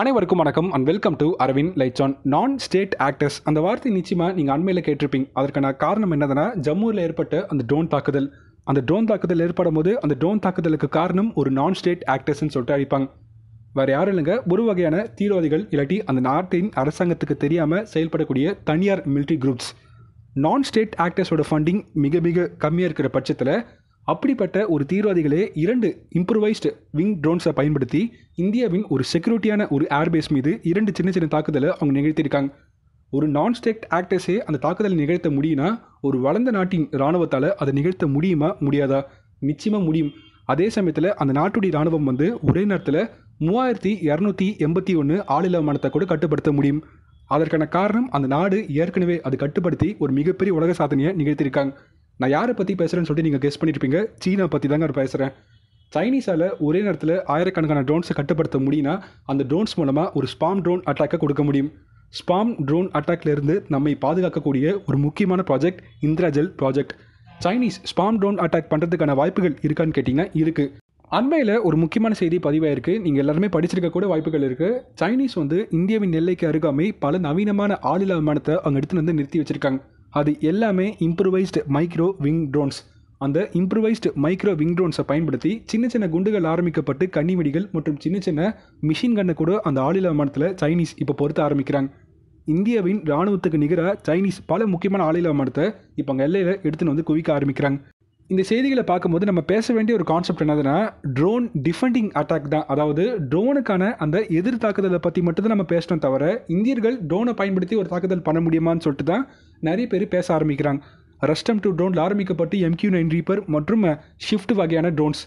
அனைவருக்கும் வணக்கம் and welcome to Aravind lights on. நான் ஸ்டேட் ஆக்டர்ஸ் அந்த வார்த்தை நிச்சயமாக நீங்கள் அண்மையில் கேட்டிருப்பீங்க. அதற்கான காரணம் என்னதுன்னா, ஜம்முவில் ஏற்பட்ட அந்த ட்ரோன் தாக்குதல். அந்த ட்ரோன் தாக்குதல் ஏற்படும் போது அந்த ட்ரோன் தாக்குதலுக்கு காரணம் ஒரு நான் ஸ்டேட் ஆக்டர்ஸ்ன்னு சொல்லிட்டு அழைப்பாங்க. வேறு யாரும் இல்லைங்க, ஒரு வகையான தீவிரவாதிகள் இல்லாட்டி அந்த நாட்டின் அரசாங்கத்துக்கு தெரியாமல் செயல்படக்கூடிய தனியார் மிலிட்ரி குரூப்ஸ். நான் ஸ்டேட் ஆக்டர்ஸோட ஃபண்டிங் மிக மிக கம்மியாக இருக்கிற பட்சத்தில் அப்படிப்பட்ட ஒரு தீவிரவாதிகளே 2 இம்ப்ரூவைஸ்டு விங் ட்ரோன்ஸை பயன்படுத்தி இந்தியாவின் ஒரு செக்யூரிட்டியான ஒரு ஏர்பேஸ் மீது 2 சின்ன சின்ன தாக்குதலை அவங்க நிகழ்த்தியிருக்காங்க. ஒரு நான் ஸ்டேட் ஆக்டர்ஸே அந்த தாக்குதலை நிகழ்த்த முடியும்னா ஒரு வளர்ந்த நாட்டின் இராணுவத்தால் அதை நிகழ்த்த முடியுமா முடியாதா? நிச்சயமாக முடியும். அதே சமயத்தில் அந்த நாட்டுடைய இராணுவம் ஒரே நேரத்தில் 3281 ஆளில்லா விமானத்தை கூட கட்டுப்படுத்த முடியும். அதற்கான காரணம் அந்த நாடு ஏற்கனவே அது கட்டுப்படுத்தி ஒரு மிகப்பெரிய உலக சாதனையை நிகழ்த்தியிருக்காங்க. நான் யாரை பற்றி பேசுகிறேன்னு சொல்லிட்டு நீங்கள் கெஸ் பண்ணியிருப்பீங்க. சீனா பற்றி தாங்க பேசுகிறேன். சைனீஸால் ஒரே நேரத்தில் ஆயிரக்கணக்கான ட்ரோன்ஸை கட்டுப்படுத்த முடியும்னா அந்த ட்ரோன்ஸ் மூலமாக ஒரு ஸ்பாம் ட்ரோன் அட்டாக்கை கொடுக்க முடியும். ஸ்பாம் ட்ரோன் அட்டாக்லேருந்து நம்மை பாதுகாக்கக்கூடிய ஒரு முக்கியமான project Indrajaal project. Chinese spam drone attack பண்ணுறதுக்கான வாய்ப்புகள் இருக்கான்னு கேட்டிங்கன்னா இருக்குது. அண்மையில் ஒரு முக்கியமான செய்தி பதிவாயிருக்கு. நீங்கள் எல்லாருமே படிச்சிருக்க கூட வாய்ப்புகள் இருக்குது. சைனீஸ் இந்தியாவின் எல்லைக்கு அருகாமை பல நவீனமான ஆளில்லா விமானத்தை அவங்க எடுத்துகிட்டு நிறுத்தி வச்சுருக்காங்க. அது எல்லாமே இம்ப்ரூவைஸ்டு மைக்ரோ விங் ட்ரோன்ஸ். அந்த இம்ப்ரூவைஸ்டு மைக்ரோ விங் ட்ரோன்ஸை பயன்படுத்தி சின்ன சின்ன குண்டுகள் ஆரம்பிக்கப்பட்டு கன்னிவெடிகள் மற்றும் சின்ன சின்ன மிஷின் கன்னை கூட அந்த ஆளில்லா விமானத்தில் சைனீஸ் இப்போ பொறுத்த ஆரம்பிக்கிறாங்க. இந்தியாவின் இராணுவத்துக்கு நிகராக சைனீஸ் பல முக்கியமான ஆளில்லா விமானத்தை இப்போ அங்கே எல்லையில் எடுத்துன்னு குவிக்க ஆரம்பிக்கிறாங்க. இந்த செய்திகளை பார்க்கும்போது நம்ம பேச வேண்டிய ஒரு கான்செப்ட் என்னதுன்னா, ட்ரோன் டிஃபெண்டிங் அட்டாக் தான். அதாவது ட்ரோனுக்கான அந்த எதிர் தாக்குதலை பற்றி மட்டும்தான் நம்ம பேசணும் தவிர, இந்தியர்கள் ட்ரோனை பயன்படுத்தி ஒரு தாக்குதல் பண்ண முடியுமான்னு சொல்லிட்டு தான் நிறைய பேர் பேச ஆரம்பிக்கிறாங்க. ரஸ்டம் 2 ட்ரோனில் ஆரம்பிக்கப்பட்டு MQ-9 ரீப்பர் மற்றும் ஷிஃப்ட் வகையான ட்ரோன்ஸ்.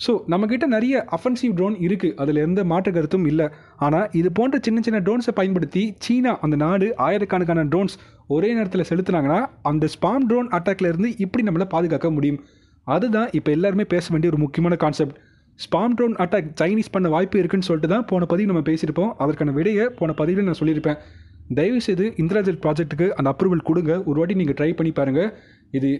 ஸோ நம்மக்கிட்ட நிறைய அஃபென்சிவ் ட்ரோன் இருக்குது, அதில் எந்த மாற்று கருத்தும் இல்லை. ஆனால் இது போன்ற சின்ன சின்ன ட்ரோன்ஸை பயன்படுத்தி சீனா அந்த நாடு ஆயிரக்கணக்கான ட்ரோன்ஸ் ஒரே நேரத்தில் செலுத்தினாங்கன்னா அந்த ஸ்பாம் ட்ரோன் அட்டாக்லேருந்து இப்படி நம்மளை பாதுகாக்க முடியும். அதுதான் இப்போ எல்லாருமே பேச வேண்டிய ஒரு முக்கியமான concept. Spam drone attack Chinese பண்ண வாய்ப்பு இருக்குன்னு சொல்லிட்டு தான் போன பதிவு நம்ம பேசியிருப்போம். அதற்கான விடையை போன பதிவில் நான் சொல்லியிருப்பேன். தயவுசெய்து இந்திரஜல் ப்ராஜெக்ட்டுக்கு அந்த அப்ரூவல் கொடுங்க. ஒரு வாட்டி நீங்கள் ட்ரை பண்ணி பாருங்கள். இது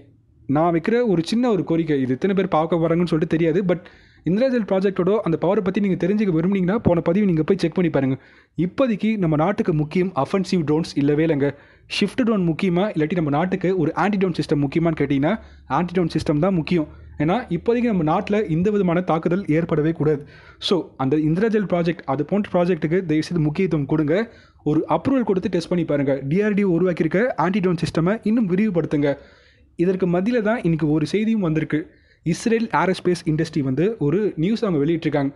நான் வைக்கிற ஒரு சின்ன ஒரு கோரிக்கை. இது எத்தனை பேர் பார்க்க வராங்கன்னு சொல்லிட்டு தெரியாது. பட் இந்திரஜல் ப்ராஜெக்டோட அந்த பவரை பற்றி நீங்கள் தெரிஞ்சுக்க விரும்புனீங்கன்னா போன பதிவு நீங்கள் போய் செக் பண்ணி பாருங்கள். இப்போதைக்கு நம்ம நாட்டுக்கு முக்கியம் அஃபென்சிவ் ட்ரோன்ஸ் இல்லவே இல்லைங்க. ஷிஃப்ட் ட்ரோன் முக்கியமாக இல்லாட்டி நம்ம நாட்டுக்கு ஒரு ஆன்டி ட்ரோன் சிஸ்டம் முக்கியமானு கேட்டிங்கன்னா ஆன்டி ட்ரோன் சிஸ்டம் தான் முக்கியம். ஏன்னா இப்போதைக்கு நம்ம நாட்டில் எந்த விதமான தாக்குதல் ஏற்படவே கூடாது. ஸோ அந்த இந்திரஜல் ப்ராஜெக்ட் அது போன்ற ப்ராஜெக்ட்டுக்கு தயவுசெய்து முக்கியத்துவம் கொடுங்க. ஒரு அப்ரூவல் கொடுத்து டெஸ்ட் பண்ணி பாருங்கள். DRDO உருவாக்கியிருக்க ஆன்டி ட்ரோன் சிஸ்டமை இன்னும் விரிவுபடுத்துங்க. இதற்கு மத்தியில் தான் இன்றைக்கி ஒரு செய்தியும் வந்திருக்கு. இஸ்ரேல் ஏரோஸ்பேஸ் இண்டஸ்ட்ரி ஒரு நியூஸ் அவங்க வெளியிட்டிருக்காங்க.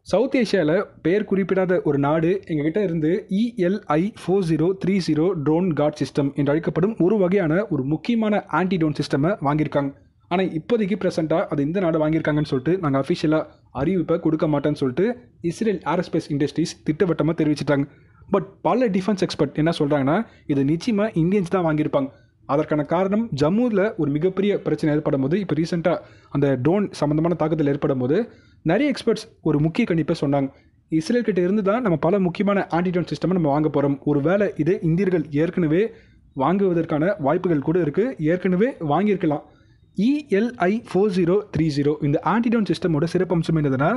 சவுத் ஏஷியாவில் பெயர் குறிப்பிடாத ஒரு நாடு எங்ககிட்ட இருந்து ELI-4030 ட்ரோன் கார்ட் சிஸ்டம் என்று அழைக்கப்படும் ஒரு வகையான ஒரு முக்கியமான ஆன்டி ட்ரோன் சிஸ்டமை வாங்கியிருக்காங்க. ஆனால் இப்போதைக்கு ப்ரெசென்ட்டாக அது இந்த நாடு வாங்கியிருக்காங்கன்னு சொல்லிட்டு நாங்கள் அஃபிஷியலாக அறிவிப்பை கொடுக்க மாட்டேன்னு சொல்லிட்டு இஸ்ரேல் ஏரோஸ்பேஸ் இண்டஸ்ட்ரீஸ் திட்டவட்டமாக தெரிவிச்சிட்டாங்க. பட் பல டிஃபென்ஸ் எக்ஸ்பர்ட் என்ன சொல்கிறாங்கன்னா, இது நிச்சயமாக இந்தியன்ஸ் தான் வாங்கியிருப்பாங்க. அதற்கான காரணம் ஜம்முவில் ஒரு மிகப்பெரிய பிரச்சனை ஏற்படும் போது, இப்போ ரீசெண்டாக அந்த ட்ரோன் சம்மந்தமான தாக்குதல் ஏற்படும் போது நிறைய எக்ஸ்பர்ட்ஸ் ஒரு முக்கிய கணிப்பை சொன்னாங்க. இஸ்ரேல் கிட்ட இருந்து தான் நம்ம பல முக்கியமான ஆன்டி ட்ரோன் சிஸ்டமை நம்ம வாங்க போகிறோம். ஒரு வேளை இது இந்தியர்கள் ஏற்கனவே வாங்குவதற்கான வாய்ப்புகள் கூட இருக்குது. ஏற்கனவே வாங்கியிருக்கலாம். ELI-4030 இந்த ஆன்டி ட்ரோன் சிஸ்டமோட சிறப்பம்சம் என்னதுன்னா,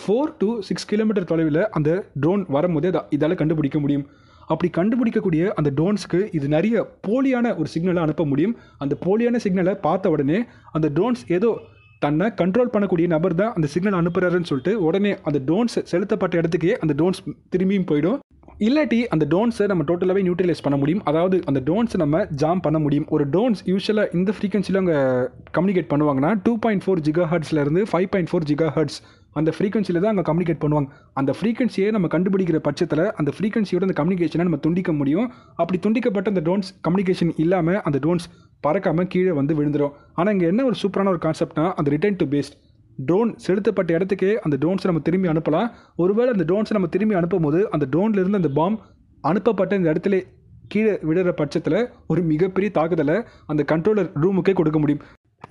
4 to 6 கிலோமீட்டர் தொலைவில் அந்த ட்ரோன் வரும்போதே இதால் கண்டுபிடிக்க முடியும். அப்படி கண்டுபிடிக்கக்கூடிய அந்த ட்ரோன்ஸுக்கு இது நிறைய போலியான ஒரு சிக்னலை அனுப்ப முடியும். அந்த போலியான சிக்னலை பார்த்த உடனே அந்த ட்ரோன்ஸ் ஏதோ தன்னை கண்ட்ரோல் பண்ணக்கூடிய நபர் தான் அந்த சிக்னல் அனுப்புகிறாருன்னு சொல்லிட்டு உடனே அந்த ட்ரோன்ஸ் செலுத்தப்பட்ட இடத்துக்கே அந்த ட்ரோன்ஸ் திரும்பியும் போயிடும். இல்லாட்டி அந்த ட்ரோன்ஸை நம்ம டோட்டலாகவே நியூட்ரலைஸ் பண்ண முடியும். அதாவது அந்த ட்ரோன்ஸை நம்ம ஜாம் பண்ண முடியும். ஒரு ட்ரோன்ஸ் யூஸ்வலாக இந்த ஃப்ரீக்வன்சியில் அவங்க கம்யூனிகேட் பண்ணுவாங்கன்னா 2.4 GHz 5.4 GHz அந்த ஃப்ரீக்வன்சியில் தான் அங்கே கம்யூனிகேட் பண்ணுவாங்க. அந்த ஃப்ரீக்வன்சியை நம்ம கண்டுபிடிக்கிற பட்சத்தில் அந்த ஃப்ரீக்வன்சியோட அந்த கம்யூனிகேஷனை நம்ம துண்டிக்க முடியும். அப்படி துண்டிக்கப்பட்ட அந்த ட்ரோன்ஸ் கம்யூனிகேஷன் இல்லாமல் அந்த ட்ரோன்ஸ் பறக்காமல் கீழே விழுந்துடும். ஆனால் இங்கே என்ன ஒரு சூப்பரான ஒரு கான்செப்ட்னா, அந்த ரிட்டர்ன் டு பேஸ்ட் ட்ரோன் செலுத்தப்பட்ட இடத்துக்கே அந்த ட்ரோன்ஸை நம்ம திரும்பி அனுப்பலாம். ஒருவேளை அந்த ட்ரோன்ஸை நம்ம திரும்பி அனுப்பும் போது அந்த ட்ரோன்லேருந்து அந்த பாம் அனுப்பப்பட்ட இந்த இடத்துல கீழே விடுற பட்சத்தில் ஒரு மிகப்பெரிய தாக்குதலை அந்த கண்ட்ரோலர் ரூமுக்கே கொடுக்க முடியும்.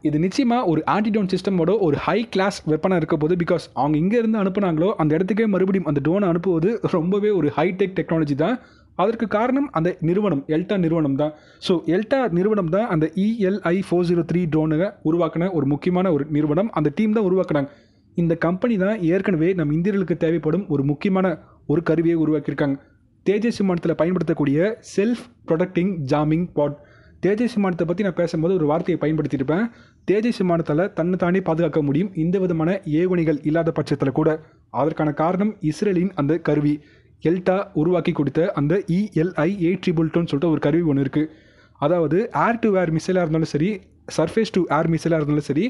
இது நிச்சயமாக ஒரு ஆன்டி ட்ரோன் சிஸ்டமோட ஒரு ஹை கிளாஸ் வெப்பனாக இருக்க போது. பிகாஸ் அவங்க இங்கேருந்து அனுப்புனாங்களோ அந்த இடத்துக்கே மறுபடியும் அந்த ட்ரோனை அனுப்புவது ரொம்பவே ஒரு ஹைடெக் டெக்னாலஜி தான். அதற்கு காரணம் அந்த நிறுவனம் எல்டா நிறுவனம் தான். ஸோ எல்டா நிறுவனம் தான் அந்த ELI-403 ட்ரோனை உருவாக்கின ஒரு முக்கியமான ஒரு நிறுவனம். அந்த டீம் தான் உருவாக்குனாங்க. இந்த கம்பெனி தான் ஏற்கனவே நம் இந்தியர்களுக்கு தேவைப்படும் ஒரு முக்கியமான ஒரு கருவியை உருவாக்கியிருக்காங்க. தேஜஸ் விமானத்தில் பயன்படுத்தக்கூடிய செல்ஃப் ப்ரொடக்டிங் ஜாமிங் பாட். தேஜஸ் விமானத்தை பற்றி நான் பேசும்போது ஒரு வார்த்தையை பயன்படுத்தியிருப்பேன். தேஜஸ் விமானத்தால் தன்னை தானே பாதுகாக்க முடியும் இந்த விதமான ஏவுகணைகள் இல்லாத பட்சத்தில் கூட. அதற்கான காரணம் இஸ்ரேலின் அந்த கருவி எல்டா உருவாக்கி கொடுத்த அந்த ELI-822 சொல்லிட்டு ஒரு கருவி ஒன்று இருக்குது. அதாவது ஏர் டு ஏர் மிசைலாக இருந்தாலும் சரி, சர்ஃபேஸ் டு ஏர் மிசைலாக இருந்தாலும் சரி,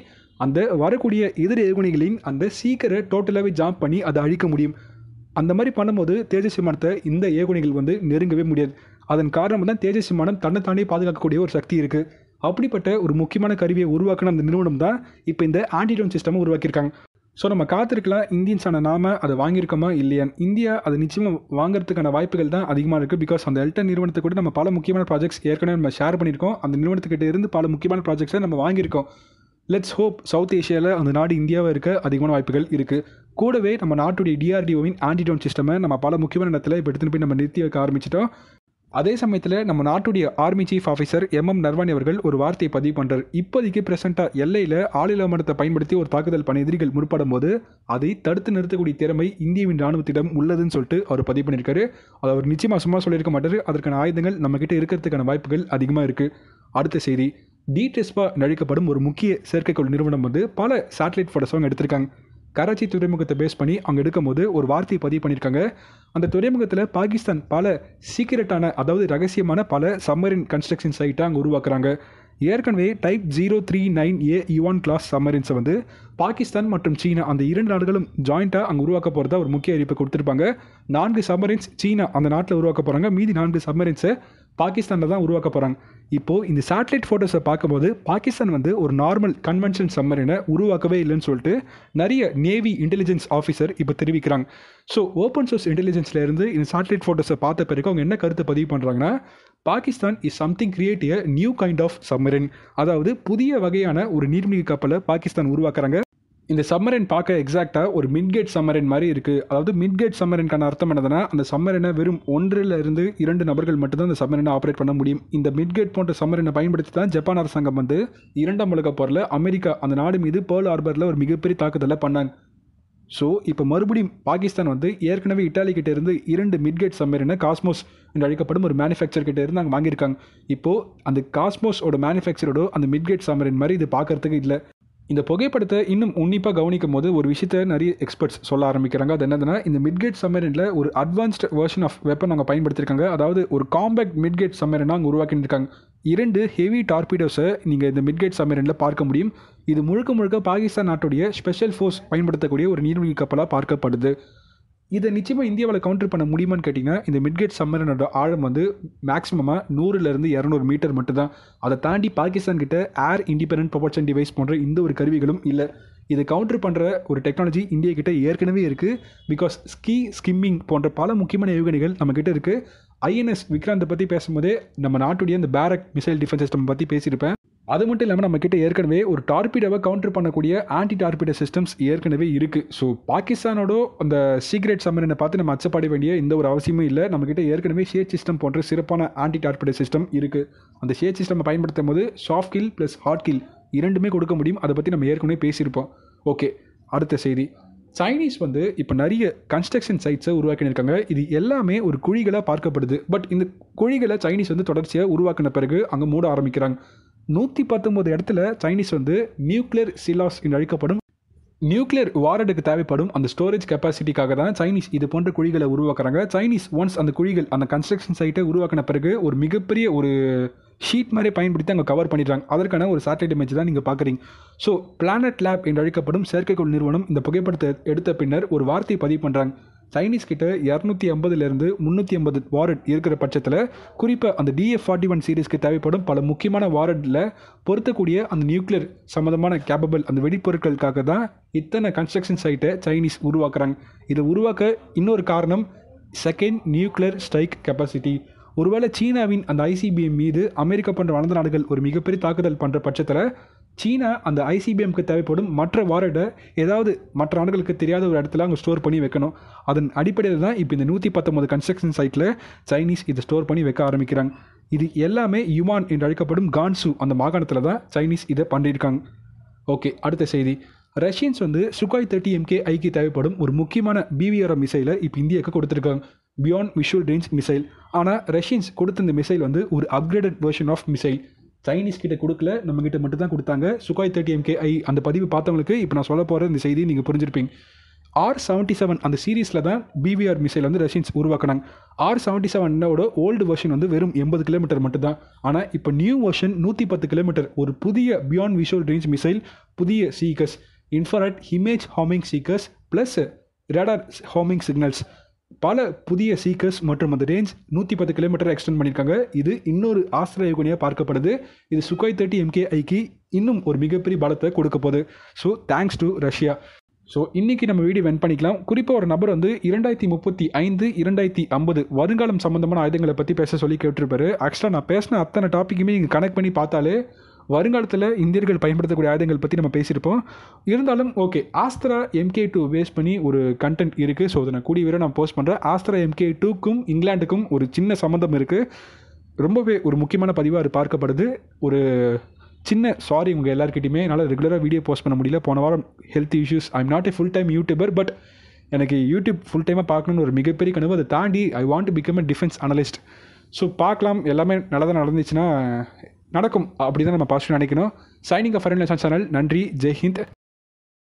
அந்த வரக்கூடிய எதிர் ஏவுகணைகளின் அந்த சீக்கிர டோட்டலாகவே ஜாம்ப் பண்ணி அதை அழிக்க முடியும். அந்த மாதிரி பண்ணும்போது தேஜஸ் விமானத்தை இந்த ஏவுகணைகள் வந்து நெருங்கவே முடியாது. அதன் காரணம் தான் தேஜஸ் விமானம் தன்னைத்தானே பாதுகாக்கக்கூடிய ஒரு சக்தி இருக்குது. அப்படிப்பட்ட ஒரு முக்கியமான கருவியை உருவாக்கின அந்த நிறுவனம் தான் இப்போ இந்த ஆன்டி-ட்ரோன் சிஸ்டமை உருவாக்கியிருக்காங்க. ஸோ நம்ம காத்திருக்கலாம் இந்தியன்ஸான நாம அதை வாங்கியிருக்கோமா இல்லையான்னு. இந்தியா அதை நிச்சயமாக வாங்குறதுக்கான வாய்ப்புகள் தான் அதிகமாக இருக்குது. பிகாஸ் அந்த எல்டன் நிறுவனத்தை கூட நம்ம பல முக்கியமான ப்ராஜெக்ட்ஸ் ஏற்கனவே நம்ம ஷேர் பண்ணியிருக்கோம். அந்த நிறுவனத்துக்கிட்ட இருந்து பல முக்கியமான ப்ராஜெக்ட்ஸை நம்ம வாங்கியிருக்கோம். லெட்ஸ் ஹோப் சவுத் ஏஷியாவில் அந்த நாடு இந்தியாவை இருக்க அதிகமான வாய்ப்புகள் இருக்குது. கூடவே நம்ம நாட்டுடைய DRDOவின் ஆன்டி-ட்ரோன் சிஸ்டமை நம்ம பல முக்கியமான இடத்துல இப்போ எடுத்துகிட்டு போய் நம்ம நிறுத்தி வைக்க ஆரம்பிச்சிட்டோம். அதே சமயத்தில் நம்ம நாட்டுடைய ஆர்மி சீஃப் ஆஃபீஸர் MM நர்வானி அவர்கள் ஒரு வார்த்தையை பதிவு பண்ணுறார். இப்போதைக்கு ப்ரெசென்ட்டாக எல்லையில் ஆளில்லா விமானத்தை பயன்படுத்தி ஒரு தாக்குதல் பண்ண எதிரிகள் முற்படும் போது அதை தடுத்து நிறுத்தக்கூடிய திறமை இந்தியாவின் ராணுவத்திடம் உள்ளதுன்னு சொல்லிட்டு அவர் பதிவு பண்ணியிருக்காரு. அதை அவர் நிச்சயமாக சும்மா சொல்லியிருக்க மாட்டார். அதற்கான ஆயுதங்கள் நம்மக்கிட்ட இருக்கிறதுக்கான வாய்ப்புகள் அதிகமாக இருக்குது. அடுத்த செய்தி, DTESPA அழைக்கப்படும் ஒரு முக்கிய செயற்கைக்கோள் நிறுவனம் வந்து பல சேட்டலைட் ஃபோட்டோஸ் அவங்க எடுத்திருக்காங்க. கராச்சி துறைமுகத்தை பேஸ் பண்ணி அவங்க எடுக்கும்போது ஒரு வார்த்தையை பதிவு பண்ணியிருக்காங்க. அந்த துறைமுகத்தில் பாகிஸ்தான் பல சீக்கிரட்டான, அதாவது ரகசியமான பல சம்மரின் கன்ஸ்ட்ரக்ஷன் சைட்டை அங்கே உருவாக்குறாங்க. ஏற்கனவே டைப் 039A யுவான் கிளாஸ் சம்மரின்ஸை வந்து பாகிஸ்தான் மற்றும் சீனா அந்த 2 நாடுகளும் ஜாயிண்ட்டாக அங்கே உருவாக்க போகிறதா ஒரு முக்கிய அறிவிப்பை கொடுத்துருப்பாங்க. 4 சம்மரின்ஸ் சீனா அந்த நாட்டில் உருவாக்க போகிறாங்க. மீதி 4 சம்மரின்ஸை பாகிஸ்தானில் தான் உருவாக்க போகிறாங்க. இப்போது இந்த சேட்டலைட் ஃபோட்டோஸை பார்க்கும்போது பாகிஸ்தான் வந்து ஒரு நார்மல் கன்வென்ஷன் சம்மரினை உருவாக்கவே இல்லைன்னு சொல்லிட்டு நிறைய நேவி இன்டெலிஜென்ஸ் ஆஃபீஸர் இப்போ தெரிவிக்கிறாங்க. ஸோ ஓப்பன் சோர்ஸ் இன்டெலிஜென்ஸ்லேருந்து இந்த சேட்டலைட் ஃபோட்டோஸை பார்த்த பிறகு அவங்க என்ன கருத்தை பதிவு பண்ணுறாங்கன்னா, Pakistan is something create a new kind of சம்மரின். அதாவது புதிய வகையான ஒரு நீர்மூழ்கி கப்பலை பாகிஸ்தான் உருவாக்குறாங்க. இந்த சம்மரின் பார்க்க எக்ஸாக்டாக ஒரு மிட்கேட் சம்மரின் மாதிரி இருக்குது. அதாவது மிட்கேட் சம்மரின்கான அர்த்தம் என்னதுன்னா, அந்த சம்மரினை வெறும் 1 to 2 நபர்கள் மட்டும்தான் அந்த சம்மரினை ஆப்ரேட் பண்ண முடியும். இந்த மிட்கேட் போன்ற சம்மரினை பயன்படுத்தி தான் ஜப்பான் அரசாங்கம் வந்து 2ஆம் உலகப் போரில் அமெரிக்கா அந்த நாடு மீது பேர்ல் ஹார்பரில் ஒரு மிகப்பெரிய தாக்குதலை பண்ணாங்க. ஸோ இப்போ மறுபடியும் பாகிஸ்தான் வந்து ஏற்கனவே இட்டாலி கிட்டே இருந்து 2 மிட்கேட் சம்மரினை காஸ்மோஸ் என்று அழைக்கப்படும் ஒரு மேனுஃபேக்சர் கிட்டே இருந்து அங்கே வாங்கியிருக்காங்க. இப்போது அந்த காஸ்மோஸோட மேனுஃபேக்சரோட அந்த மிட்கேட் சம்மரின் மாதிரி இது பார்க்கறதுக்கு இல்லை. இந்த புகைப்படத்தை இன்னும் உன்னிப்பாக கவனிக்கும் போது ஒரு விஷயத்தை நிறைய எக்ஸ்பர்ட்ஸ் சொல்ல ஆரம்பிக்கிறாங்க. அது என்னதுன்னா, இந்த மிட்கேட் சம்மரினில் ஒரு அட்வான்ஸ்டு வெர்ஷன் ஆஃப் வெப்பன் அவங்க பயன்படுத்தியிருக்காங்க. அதாவது ஒரு காம்பேக்ட் மிட்கேட் சம்மரினை அவங்க உருவாக்கியிருக்காங்க. 2 ஹெவி டார்பிடோஸை நீங்கள் இந்த மிட்கேட் சம்மரினில் பார்க்க முடியும். இது முழுக்க முழுக்க பாகிஸ்தான் நாட்டுடைய ஸ்பெஷல் ஃபோர்ஸ் பயன்படுத்தக்கூடிய ஒரு நீர்மூழ்கி கப்பலாக பார்க்கப்படுது. இதை நிச்சயமாக இந்தியாவில் கவுண்டர் பண்ண முடியுமான்னு கேட்டிங்கன்னா, இந்த மிட்கேட் சம்மரினோட ஆழம் வந்து மேக்ஸிமமாக 100 to 200 மீட்டர் மட்டும்தான். அதை தாண்டி பாகிஸ்தான் கிட்ட ஏர் இண்டிபெண்டன்ட் ப்ரொபல்ஷன் டிவைஸ் போன்ற இந்த ஒரு கருவிகளும் இல்லை. இதை கவுண்டர் பண்ணுற ஒரு டெக்னாலஜி இந்தியா கிட்ட ஏற்கனவே இருக்குது. பிகாஸ் ஸ்கிம்மிங் போன்ற பல முக்கியமான ஏவுகணைகள் நம்மக்கிட்ட இருக்குது. INS விக்ராந்தை பற்றி பேசும்போதே நம்ம நாட்டுடைய இந்த பேரக் மிசைல் டிஃபென்ஸ் சிஸ்டம் பற்றி பேசியிருப்பேன். அது மட்டும் இல்லாமல் நம்மக்கிட்ட ஏற்கனவே ஒரு டார்பிடோவை கவுண்டர் பண்ணக்கூடிய ஆன்டி டார்பிடோ சிஸ்டம்ஸ் ஏற்கனவே இருக்குது. ஸோ பாகிஸ்தானோட அந்த சீக்ரெட் சம்மரினை பார்த்து நம்ம அச்சப்பட வேண்டிய எந்த ஒரு அவசியமும் இல்லை. நம்மக்கிட்ட ஏற்கனவே ஷேட் சிஸ்டம் போன்ற சிறப்பான ஆன்டி டார்பிடோ சிஸ்டம் இருக்குது. அந்த ஷேட் சிஸ்டம் பயன்படுத்தும் போது soft kill plus hard kill 2மே கொடுக்க முடியும். அதை பற்றி நம்ம ஏற்கனவே பேசியிருப்போம். ஓகே, அடுத்த செய்தி, சைனீஸ் வந்து இப்போ நிறைய கன்ஸ்ட்ரக்ஷன் சைட்ஸை உருவாக்கினிருக்காங்க. இது எல்லாமே ஒரு குழிகளாக பார்க்கப்படுது. பட் இந்த குழிகளை சைனீஸ் வந்து தொடர்ச்சியாக உருவாக்கின பிறகு அங்கே மூட ஆரம்பிக்கிறாங்க. 119 இடத்துல சைனீஸ் வந்து நியூக்ளியர் சிலாஸ் என்று அழைக்கப்படும் நியூக்ளியர் வாரடுக்கு தேவைப்படும் அந்த ஸ்டோரேஜ் கெப்பாசிட்டிக்காக தான் சைனீஸ் இது போன்ற குழிகளை உருவாக்குறாங்க. சைனீஸ் ஒன்ஸ் அந்த குழிகள் அந்த கன்ஸ்ட்ரக்ஷன் சைட்டை உருவாக்கின பிறகு ஒரு மிகப்பெரிய ஒரு ஷீட் மாதிரி பயன்படுத்தி அங்கே கவர் பண்ணிடுறாங்க. அதற்கான ஒரு சேட்டலைட் இமேஜ் தான் நீங்கள் பார்க்குறீங்க. ஸோ பிளானட் லேப் என்று அழைக்கப்படும் செயற்கைக்கோள் நிறுவனம் இந்த புகைப்படத்தை எடுத்த பின்னர் ஒரு வார்த்தையை பதிவு பண்ணுறாங்க. சைனீஸ் கிட்ட 250 to 350 வாரட் இருக்கிற பட்சத்தில் குறிப்பாக அந்த DF-41 சீரீஸ்க்கு தேவைப்படும் பல முக்கியமான வாரட்டில் பொருத்தக்கூடிய அந்த நியூக்ளியர் சம்மந்தமான கேப்பபிள் அந்த வெடிப்பொருட்களுக்காக தான் இத்தனை கன்ஸ்ட்ரக்ஷன் சைட்டை சைனீஸ் உருவாக்குறாங்க. இதை உருவாக்க இன்னொரு காரணம் செகண்ட் நியூக்ளியர் ஸ்ட்ரைக் கெப்பாசிட்டி. ஒருவேளை சீனாவின் அந்த ICBM மீது அமெரிக்கா போன்ற வளர்ந்த நாடுகள் ஒரு மிகப்பெரிய தாக்குதல் பண்ணுற பட்சத்தில் சீனா அந்த ICBMக்கு தேவைப்படும் மற்ற வாரடை ஏதாவது மற்ற நாடுகளுக்கு தெரியாத ஒரு இடத்துல அங்கே ஸ்டோர் பண்ணி வைக்கணும். அதன் அடிப்படையில் தான் இப்போ இந்த 119 கன்ஸ்ட்ரக்ஷன் சைட்டில் சைனீஸ் இதை ஸ்டோர் பண்ணி வைக்க ஆரம்பிக்கிறாங்க. இது எல்லாமே யுவான் என்று அழைக்கப்படும் கான்சு அந்த மாகாணத்தில் தான் சைனீஸ் இதை பண்ணியிருக்காங்க. ஓகே, அடுத்த செய்தி, ரஷ்யன்ஸ் வந்து சுகாய் 30 MKIக்கு தேவைப்படும் ஒரு முக்கியமான பிவிஆர் மிசைலை இப்போ இந்தியாவுக்கு கொடுத்துருக்காங்க, பியாண்ட் விஷுவல் ரேஞ்ச் மிசைல். ஆனால் ரஷ்யன்ஸ் கொடுத்த இந்த மிசைல் வந்து ஒரு upgraded version of missile. Chinese கிட்ட கொடுக்கல, நம்ம கிட்ட மட்டும் தான் கொடுத்தாங்க. சுகாய் 30 MKI அந்த பதிவு பார்த்தவங்களுக்கு இப்போ நான் சொல்ல போகிற இந்த செய்தியை நீங்கள் புரிஞ்சிருப்பீங்க. R77 அந்த சீரீஸில் தான் பிவிஆர் மிசைல் வந்து ரஷ்யன்ஸ் உருவாக்குனாங்க. R77ஓட ஓல்டு வெர்ஷன் வந்து வெறும் 80 கிலோமீட்டர் மட்டும்தான். ஆனால் இப்போ நியூ வெர்ஷன் 110 கிலோமீட்டர், ஒரு புதிய பியாண்ட் விஷுவல் ரேஞ்ச் மிசைல், புதிய seekers, infrared image harming seekers plus radar harming signals, பல புதிய சீக்கர்ஸ் மற்றும் அந்த ரேஞ்ச் 110 கிலோமீட்டர் எக்ஸ்டெண்ட் பண்ணியிருக்காங்க. இது இன்னொரு ஆஸ்திர யுகனியாக பார்க்கப்படுது. இது சுகாய் 30 MKIக்கு இன்னும் ஒரு மிகப்பெரிய பலத்தை கொடுக்க போகுது. So thanks to Russia. So இன்றைக்கி நம்ம வீடியோ வென் பண்ணிக்கலாம். குறிப்பாக ஒரு நபர் வந்து 2035 2050 வருங்காலம் சம்மந்தமான ஆயுதங்களை பற்றி பேச சொல்லி கேட்டிருப்பாரு. ஆக்சுவலாக நான் பேசின அத்தனை டாப்பிக்குமே நீங்கள் கனெக்ட் பண்ணி பார்த்தாலே வருங்காலத்தில் இந்தியர்கள் பயன்படுத்தக்கூடிய ஆயுதங்கள் பற்றி நம்ம பேசியிருப்போம். இருந்தாலும் ஓகே, ஆஸ்திரா MK2 பேஸ் பண்ணி ஒரு கண்டென்ட் இருக்குது. ஸோ அதை நான் கூடிய விரைவில் நான் போஸ்ட் பண்ணுறேன். ஆஸ்திரா MK2க்கும் இங்கிலாந்துக்கும் ஒரு சின்ன சம்மந்தம் இருக்குது. ரொம்பவே ஒரு முக்கியமான பதிவாக அது பார்க்கப்படுது. ஒரு சின்ன சாரி உங்கள் எல்லாருக்கிட்டையுமே, என்னால் ரெகுலராக வீடியோ போஸ்ட் பண்ண முடியல. போன வாரம் health issues. I am not full time YouTuber, but எனக்கு யூடியூப் ஃபுல் டைமாக பார்க்கணுன்னு ஒரு மிகப்பெரிய கனவு. அதை தாண்டி I want to become a defence analyst. So பார்க்கலாம், எல்லாமே நல்லதாக நடந்துச்சுன்னா நடக்கும். அப்படி தான் நம்ம பாசிட்டிவ் நினைக்கணும். Signing off channel. நன்றி, ஜெய் ஹிந்த்.